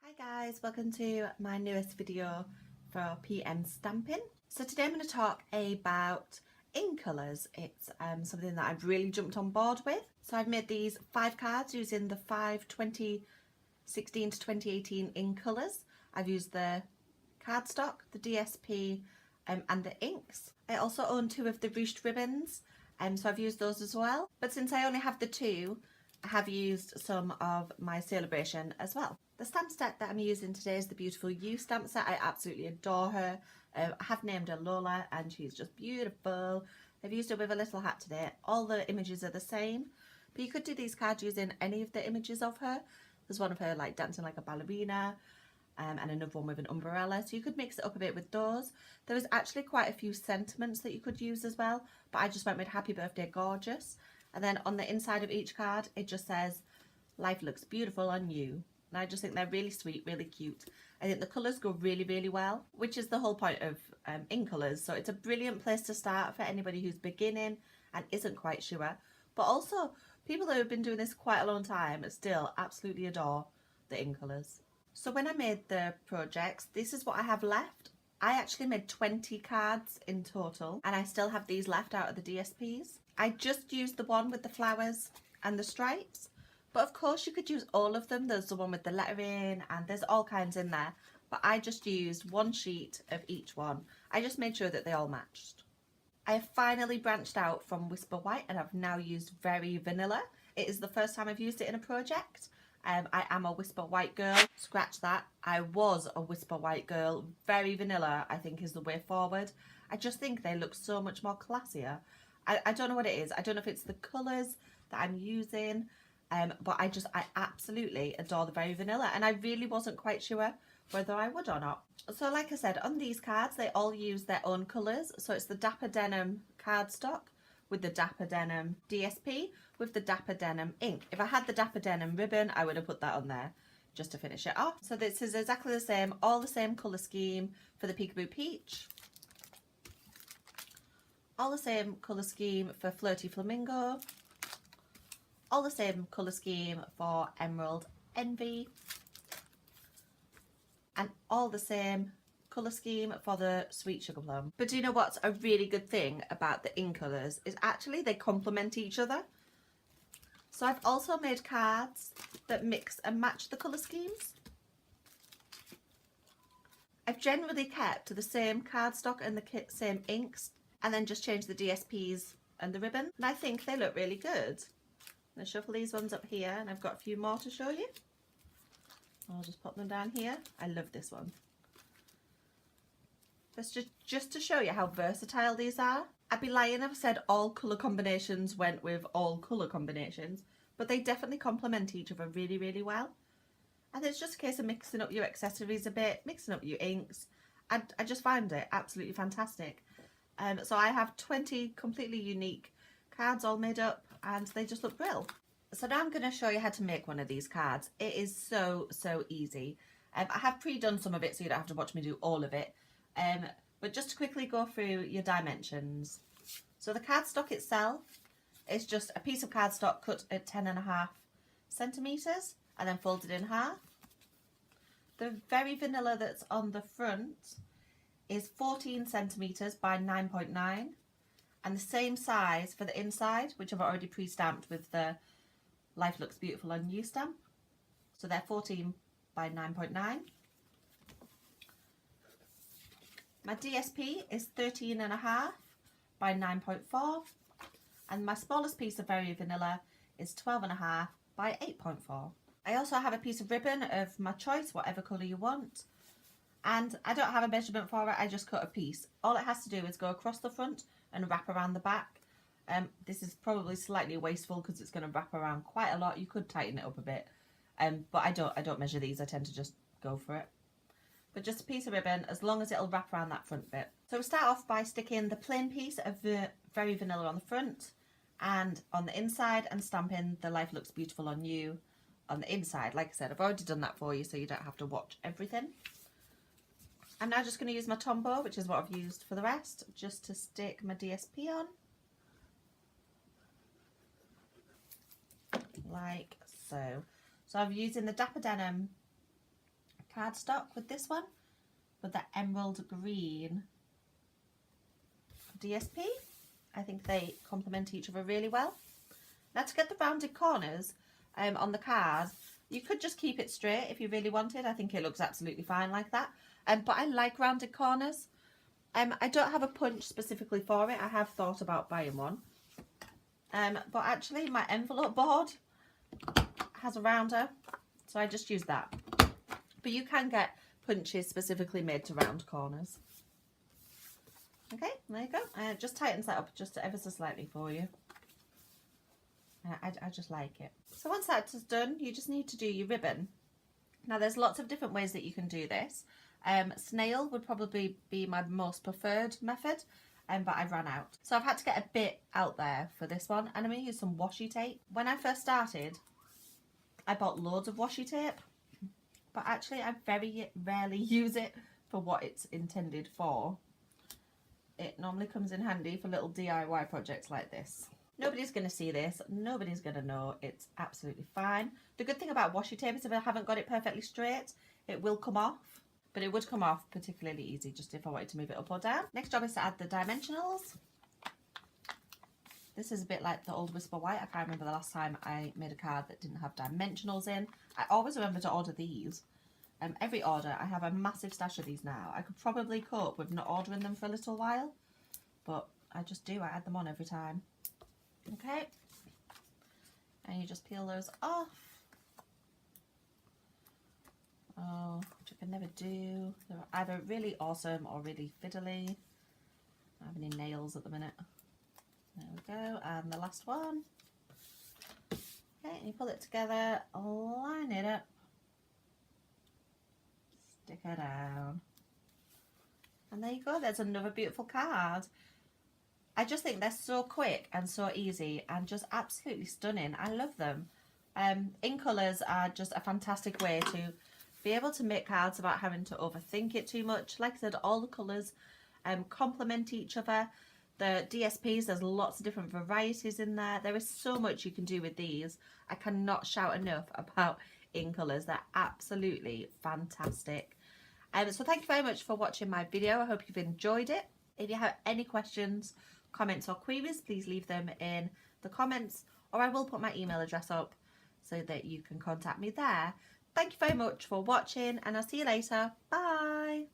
Hi guys, welcome to my newest video for PM Stampin'. So today I'm going to talk about ink colours. It's something that I've really jumped on board with. So I've made these 5 cards using the 5 2016 to 2018 ink colours. I've used the cardstock, the DSP and the inks. I also own 2 of the ruched ribbons, so I've used those as well. But since I only have the 2, I have used some of my Celebration as well. The stamp set that I'm using today is the beautiful You stamp set. I absolutely adore her. I have named her Lola and she's just beautiful. I've used her with a little hat today. All the images are the same, but you could do these cards using any of the images of her. There's one of her like dancing like a ballerina, and another one with an umbrella, so you could mix it up a bit with those. There was actually quite a few sentiments that you could use as well, but I just went with Happy Birthday Gorgeous. And then on the inside of each card it just says life looks beautiful on you. And I just think they're really sweet, really cute. I think the colours go really well, which is the whole point of ink colours. So it's a brilliant place to start for anybody who's beginning and isn't quite sure. But also people who have been doing this quite a long time still absolutely adore the ink colours. So when I made the projects, this is what I have left. I actually made 20 cards in total and I still have these left out of the DSPs. I just used the one with the flowers and the stripes, but of course you could use all of them. There's the one with the lettering and there's all kinds in there, but I just used one sheet of each one. I just made sure that they all matched. I have finally branched out from Whisper White and I've now used Very Vanilla. It is the first time I've used it in a project. I am a Whisper White girl. Scratch that. I was a Whisper White girl. Very Vanilla, I think, is the way forward. I just think they look so much more classier. I don't know what it is. I don't know if it's the colours that I'm using, but I absolutely adore the Very Vanilla, and I really wasn't quite sure whether I would or not. So like I said, on these cards, they all use their own colours. So it's the Dapper Denim cardstock with the Dapper Denim DSP with the Dapper Denim ink. If I had the Dapper Denim ribbon, I would have put that on there just to finish it off. So this is exactly the same, all the same colour scheme for the Peekaboo Peach. All the same colour scheme for Flirty Flamingo. All the same colour scheme for Emerald Envy. And all the same colour scheme for the Sweet Sugar Plum. But do you know what's a really good thing about the ink colours is actually they complement each other. So I've also made cards that mix and match the colour schemes. I've generally kept the same cardstock and the same inks and then just changed the DSPs and the ribbon. And I think they look really good. I'm going to shuffle these ones up here and I've got a few more to show you. I'll just pop them down here. I love this one. That's just to show you how versatile these are. I'd be lying if I said all colour combinations went with all colour combinations, but they definitely complement each other really well. And it's just a case of mixing up your accessories a bit, mixing up your inks. I just find it absolutely fantastic. So I have 20 completely unique cards all made up and they just look brilliant. So now I'm going to show you how to make one of these cards. It is so easy. I have pre-done some of it so you don't have to watch me do all of it. But just to quickly go through your dimensions. So the cardstock itself is just a piece of cardstock cut at 10.5 centimetres and then folded in half. The Very Vanilla that's on the front is 14 centimetres by 9.9 and the same size for the inside, which I've already pre-stamped with the Life Looks Beautiful on You stamp. So they're 14 by 9.9. My DSP is 13.5 by 9.4 and my smallest piece of Very Vanilla is 12.5 by 8.4. I also have a piece of ribbon of my choice, whatever colour you want. And I don't have a measurement for it, I just cut a piece. All it has to do is go across the front and wrap around the back. This is probably slightly wasteful because it's going to wrap around quite a lot. You could tighten it up a bit, but I don't measure these, I tend to just go for it. But just a piece of ribbon, as long as it'll wrap around that front bit. So we start off by sticking the plain piece of Very Vanilla on the front and on the inside and stamping the Life Looks Beautiful on You on the inside. Like I said, I've already done that for you so you don't have to watch everything. I'm now just going to use my Tombow, which is what I've used for the rest, just to stick my DSP on. Like so. So I'm using the Dapper Denim cardstock with this one, with the emerald green DSP. I think they complement each other really well. Now to get the rounded corners on the card, you could just keep it straight if you really wanted. I think it looks absolutely fine like that. But I like rounded corners. I don't have a punch specifically for it. I have thought about buying one. But actually my envelope board has a rounder, so I just use that. But you can get punches specifically made to round corners. Okay, there you go. It just tightens that up just ever so slightly for you. I just like it. So once that's done, you just need to do your ribbon. Now there's lots of different ways that you can do this. Snail would probably be my most preferred method, but I ran out. So I've had to get a bit out there for this one, and I'm going to use some washi tape. When I first started, I bought loads of washi tape, but actually I very rarely use it for what it's intended for. It normally comes in handy for little DIY projects like this. Nobody's going to see this, nobody's going to know, it's absolutely fine. The good thing about washi tape is if I haven't got it perfectly straight, it will come off, but it would come off particularly easy just if I wanted to move it up or down. Next job is to add the dimensionals. This is a bit like the old Whisper White. I can't remember the last time I made a card that didn't have dimensionals in. I always remember to order these. Every order, I have a massive stash of these now. I could probably cope with not ordering them for a little while, but I just do. I add them on every time. Okay, and you just peel those off. Oh, which I can never do. They're either really awesome or really fiddly. I don't have any nails at the minute. There we go, and the last one. Okay, and you pull it together, line it up, stick it down, and there you go. There's another beautiful card. I just think they're so quick and so easy and just absolutely stunning. I love them. In colours are just a fantastic way to be able to make cards without having to overthink it too much. Like I said, all the colours complement each other. The DSPs, there's lots of different varieties in there. There is so much you can do with these. I cannot shout enough about in colours. They're absolutely fantastic. So thank you very much for watching my video. I hope you've enjoyed it. If you have any questions, comments or queries, please leave them in the comments, or I will put my email address up so that you can contact me there. Thank you very much for watching, and I'll see you later. Bye.